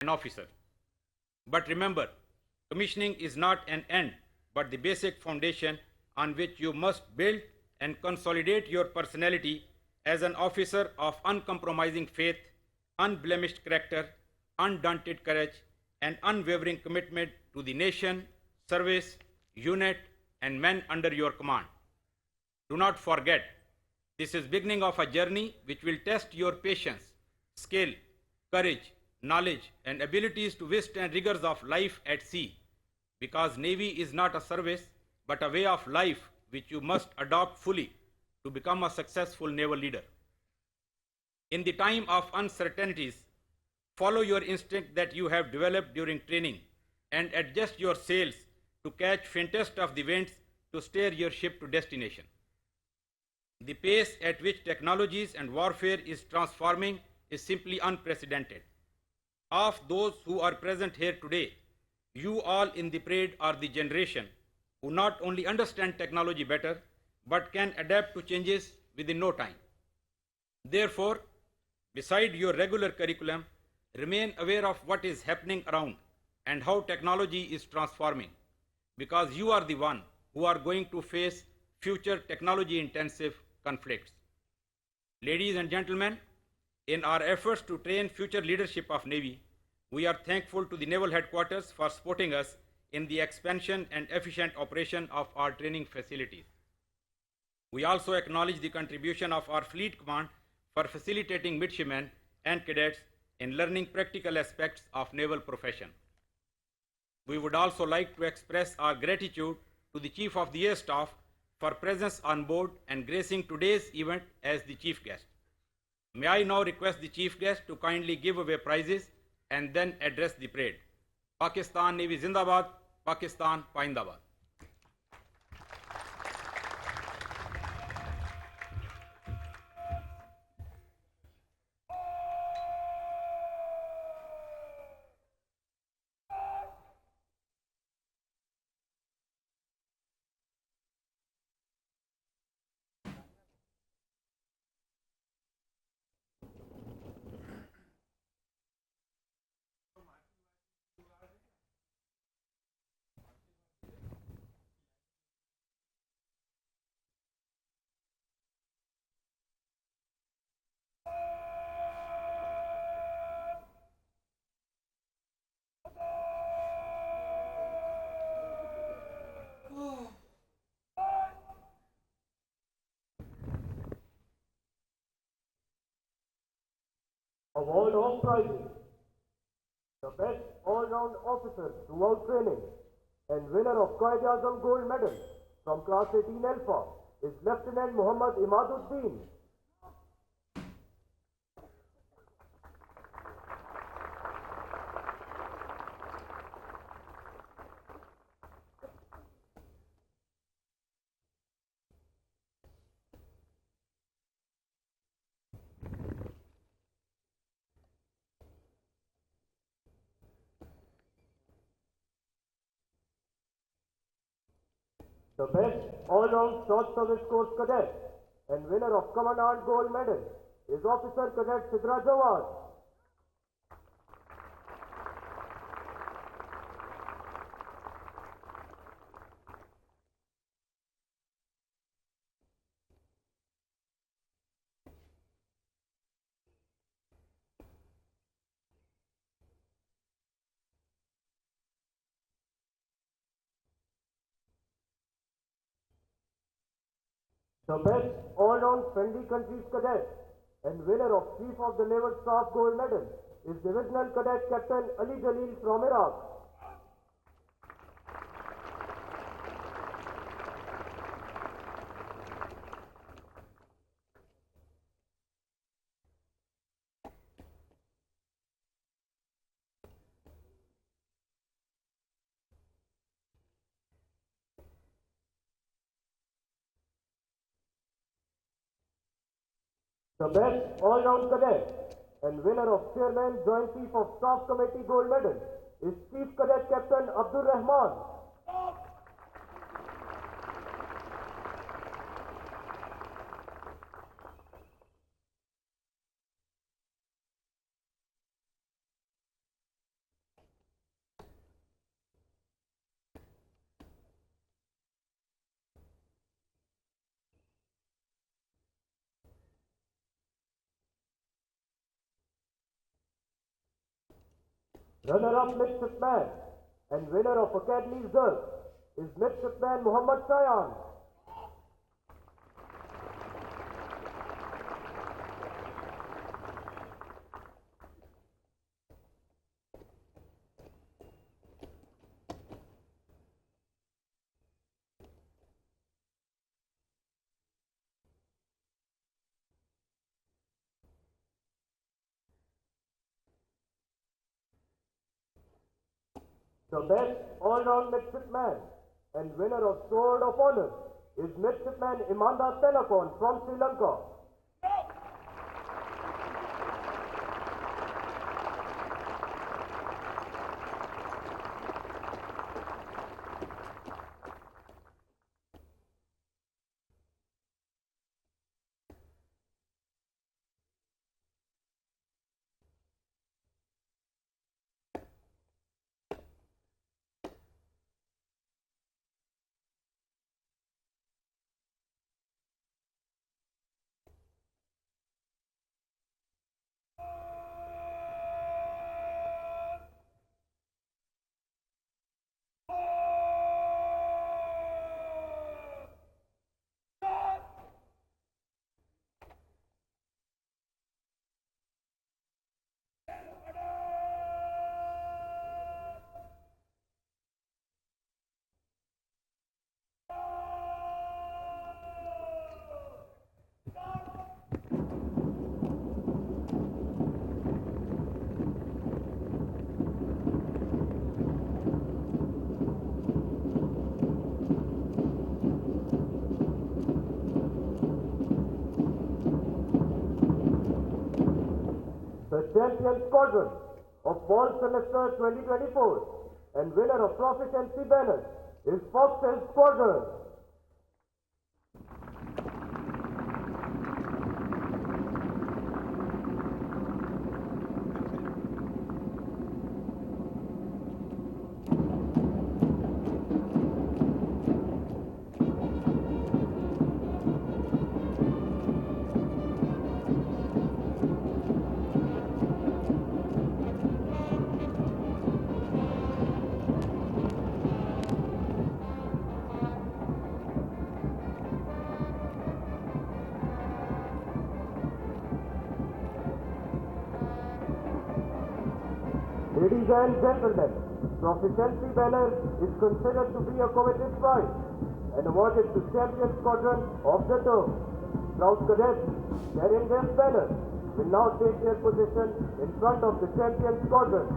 an officer. But remember, commissioning is not an end, but the basic foundation on which you must build and consolidate your personality as an officer of uncompromising faith, unblemished character, undaunted courage, and unwavering commitment to the nation, service, unit, and men under your command. Do not forget, this is beginning of a journey which will test your patience, skill, courage, knowledge, and abilities to withstand rigors of life at sea, because Navy is not a service, but a way of life which you must adopt fully to become a successful naval leader. In the time of uncertainties, follow your instinct that you have developed during training and adjust your sails to catch faintest of the winds to steer your ship to destination. The pace at which technologies and warfare is transforming is simply unprecedented. Of those who are present here today, you all in the parade are the generation who not only understand technology better, but can adapt to changes within no time. Therefore, beside your regular curriculum, remain aware of what is happening around and how technology is transforming, because you are the one who are going to face future technology-intensive conflicts. Ladies and gentlemen, in our efforts to train future leadership of Navy, we are thankful to the Naval Headquarters for supporting us in the expansion and efficient operation of our training facilities. We also acknowledge the contribution of our Fleet Command for facilitating midshipmen and cadets in learning practical aspects of naval profession. We would also like to express our gratitude to the Chief of the Air Staff for presence on board and gracing today's event as the chief guest. May I now request the chief guest to kindly give away prizes and then address the parade. Pakistan Navy Zindabad, Pakistan Paindabad. Award of prizes. The best all-round officer throughout training and winner of Qaid-e-Azam Gold Medal from Class 18 Alpha is Lieutenant Muhammad Imaduddin. The best all-round short service course cadet and winner of Commandant Gold Medal is Officer Cadet Sidra Jawad. The best all-round friendly countries cadet and winner of Chief of the Naval Staff Gold Medal is Divisional Cadet Captain Ali Jalil from Iraq. The best all-round cadet and winner of Chairman Joint Chief of Staff Committee Gold Medal is Chief Cadet Captain Abdul Rahman. Runner-up midshipman and winner of Academy's Girl is Midshipman Muhammad Sayan. The best all-round midshipman and winner of Sword of Honor is Midshipman Imanda Tenakon from Sri Lanka. The champion squadron of fall semester 2024 and winner of proficiency banner is Foxtail Squadron. Ladies and gentlemen, proficiency banner is considered to be a coveted prize and awarded to champion squadron of the term. Scout cadets carrying their banner will now take their position in front of the champion squadron.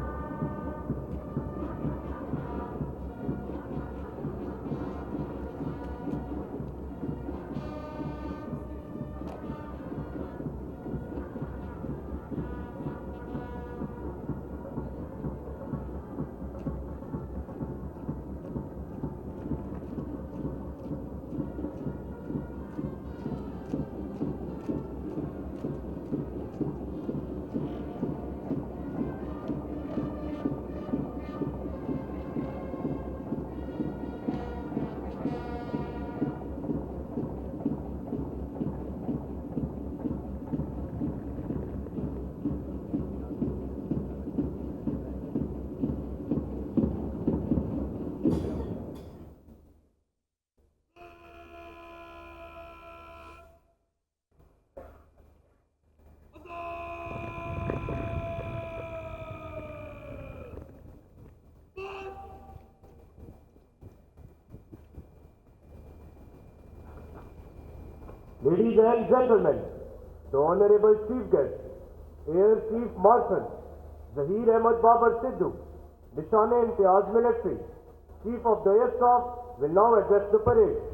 Ladies and gentlemen, the Honorable Chief Guest, Air Chief Marshal Zahir Ahmad Babar Sidhu, Nishane-e-Imtiaz Military, Chief of the Air Staff, will now address the parade.